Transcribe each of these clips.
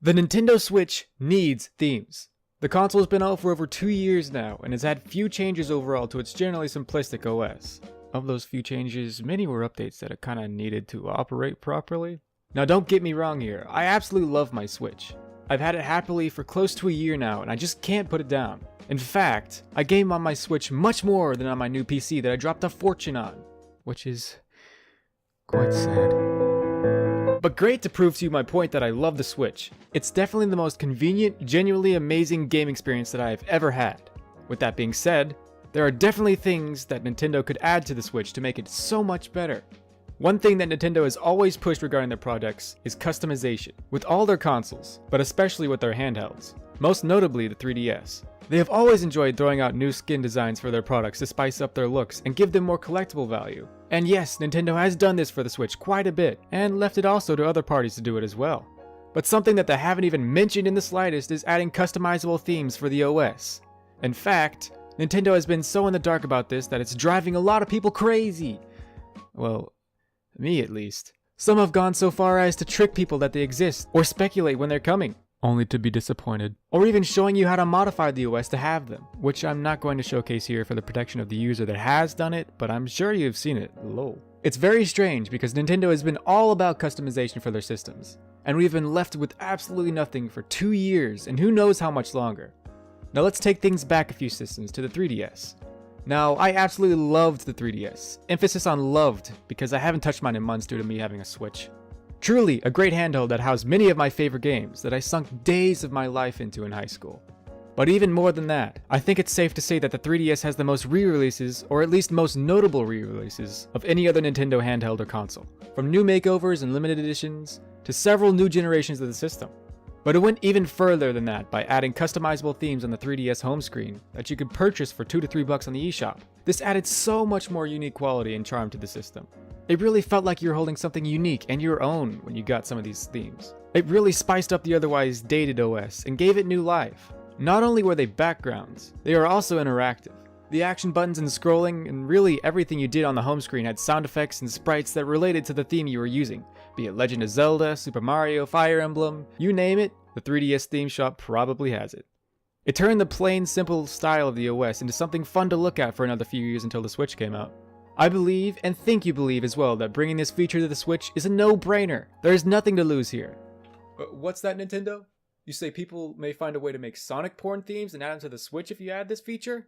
The Nintendo Switch needs themes. The console has been out for over 2 years now and has had few changes overall to its generally simplistic OS. Of those few changes, many were updates that it kinda needed to operate properly. Now don't get me wrong here, I absolutely love my Switch. I've had it happily for close to a year now and I just can't put it down. In fact, I game on my Switch much more than on my new PC that I dropped a fortune on, which is quite sad. But great to prove to you my point that I love the Switch. It's definitely the most convenient, genuinely amazing game experience that I have ever had. With that being said, there are definitely things that Nintendo could add to the Switch to make it so much better. One thing that Nintendo has always pushed regarding their products is customization, with all their consoles, but especially with their handhelds, most notably the 3DS. They have always enjoyed throwing out new skin designs for their products to spice up their looks and give them more collectible value. And yes, Nintendo has done this for the Switch quite a bit, and left it also to other parties to do it as well. But something that they haven't even mentioned in the slightest is adding customizable themes for the OS. In fact, Nintendo has been so in the dark about this that it's driving a lot of people crazy. Well, me at least. Some have gone so far as to trick people that they exist, or speculate when they're coming, only to be disappointed. Or even showing you how to modify the OS to have them, which I'm not going to showcase here for the protection of the user that has done it, but I'm sure you've seen it, lol. It's very strange because Nintendo has been all about customization for their systems, and we've been left with absolutely nothing for 2 years and who knows how much longer. Now let's take things back a few systems to the 3DS. Now, I absolutely loved the 3DS. Emphasis on loved, because I haven't touched mine in months due to me having a Switch. Truly, a great handheld that housed many of my favorite games that I sunk days of my life into in high school. But even more than that, I think it's safe to say that the 3DS has the most re-releases, or at least most notable re-releases, of any other Nintendo handheld or console. From new makeovers and limited editions, to several new generations of the system. But it went even further than that by adding customizable themes on the 3DS home screen that you could purchase for $2 to $3 on the eShop. This added so much more unique quality and charm to the system. It really felt like you were holding something unique and your own when you got some of these themes. It really spiced up the otherwise dated OS and gave it new life. Not only were they backgrounds, they are also interactive. The action buttons and scrolling and really everything you did on the home screen had sound effects and sprites that related to the theme you were using. Be it Legend of Zelda, Super Mario, Fire Emblem, you name it, the 3DS theme shop probably has it. It turned the plain, simple style of the OS into something fun to look at for another few years until the Switch came out. I believe, and think you believe as well, that bringing this feature to the Switch is a no-brainer. There is nothing to lose here. What's that, Nintendo? You say people may find a way to make Sonic porn themes and add them to the Switch if you add this feature?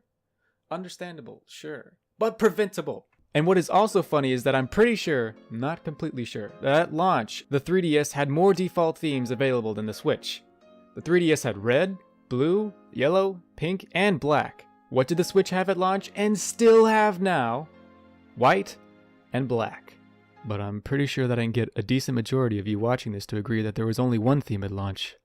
Understandable, sure. But preventable. And what is also funny is that I'm pretty sure, not completely sure, that at launch, the 3DS had more default themes available than the Switch. The 3DS had red, blue, yellow, pink, and black. What did the Switch have at launch and still have now? White and black. But I'm pretty sure that I can get a decent majority of you watching this to agree that there was only one theme at launch.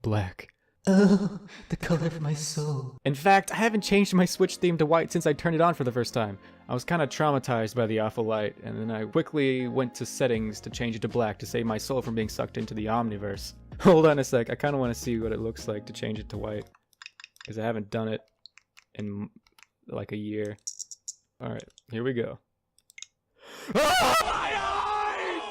Black. Oh, the color of my soul. In fact, I haven't changed my Switch theme to white since I turned it on for the first time. I was kind of traumatized by the awful light, and then I quickly went to settings to change it to black to save my soul from being sucked into the Omniverse. Hold on a sec, I kind of want to see what it looks like to change it to white, because I haven't done it in like a year. Alright, here we go.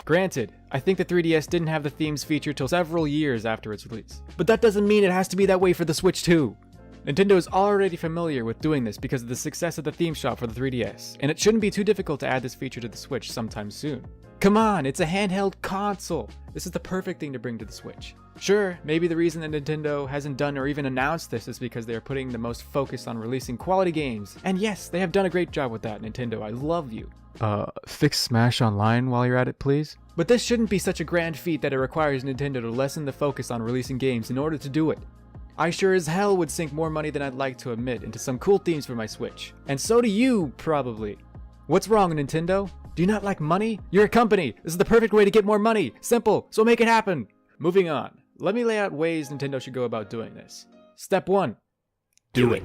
Granted, I think the 3DS didn't have the themes feature till several years after its release. But that doesn't mean it has to be that way for the Switch too. Nintendo is already familiar with doing this because of the success of the theme shop for the 3DS, and it shouldn't be too difficult to add this feature to the Switch sometime soon. Come on, it's a handheld console! This is the perfect thing to bring to the Switch. Sure, maybe the reason that Nintendo hasn't done or even announced this is because they are putting the most focus on releasing quality games. And yes, they have done a great job with that, Nintendo, I love you. Fix Smash Online while you're at it, please? But this shouldn't be such a grand feat that it requires Nintendo to lessen the focus on releasing games in order to do it. I sure as hell would sink more money than I'd like to admit into some cool themes for my Switch. And so do you, probably. What's wrong, Nintendo? Do you not like money? You're a company! This is the perfect way to get more money! Simple, so make it happen! Moving on, let me lay out ways Nintendo should go about doing this. Step 1. Do it.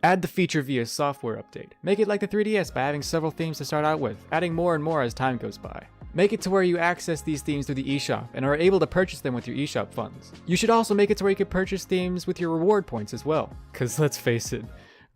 Add the feature via software update. Make it like the 3DS by having several themes to start out with, adding more and more as time goes by. Make it to where you access these themes through the eShop and are able to purchase them with your eShop funds. You should also make it to where you can purchase themes with your reward points as well. Cause let's face it,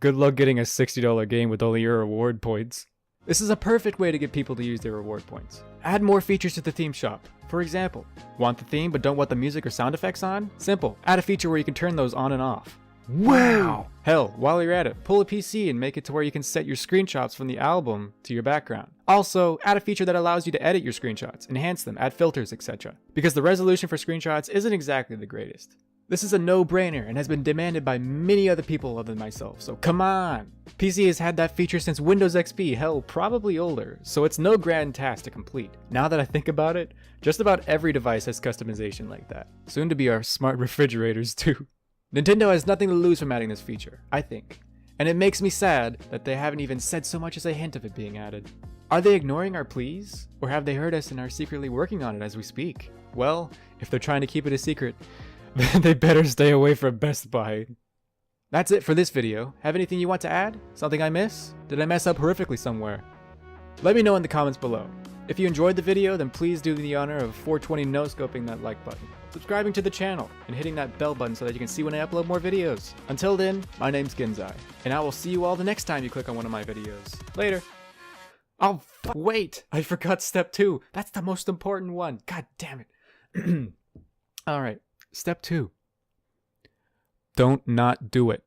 good luck getting a $60 game with only your reward points. This is a perfect way to get people to use their reward points. Add more features to the theme shop. For example, want the theme but don't want the music or sound effects on? Simple. Add a feature where you can turn those on and off. Wow! Hell, while you're at it, pull a PC and make it to where you can set your screenshots from the album to your background. Also, add a feature that allows you to edit your screenshots, enhance them, add filters, etc. Because the resolution for screenshots isn't exactly the greatest. This is a no-brainer and has been demanded by many other people other than myself, so come on! PC has had that feature since Windows XP, hell, probably older, so it's no grand task to complete. Now that I think about it, just about every device has customization like that. Soon to be our smart refrigerators too. Nintendo has nothing to lose from adding this feature, I think. And it makes me sad that they haven't even said so much as a hint of it being added. Are they ignoring our pleas? Or have they heard us and are secretly working on it as we speak? Well, if they're trying to keep it a secret, then they better stay away from Best Buy. That's it for this video. Have anything you want to add? Something I miss? Did I mess up horrifically somewhere? Let me know in the comments below. If you enjoyed the video, then please do me the honor of 420 no-scoping that like button, subscribing to the channel, and hitting that bell button so that you can see when I upload more videos. Until then, my name's Ginzai, and I will see you all the next time you click on one of my videos. Later. Oh, wait! I forgot step 2. That's the most important one. God damn it. Alright, step 2. Don't not do it.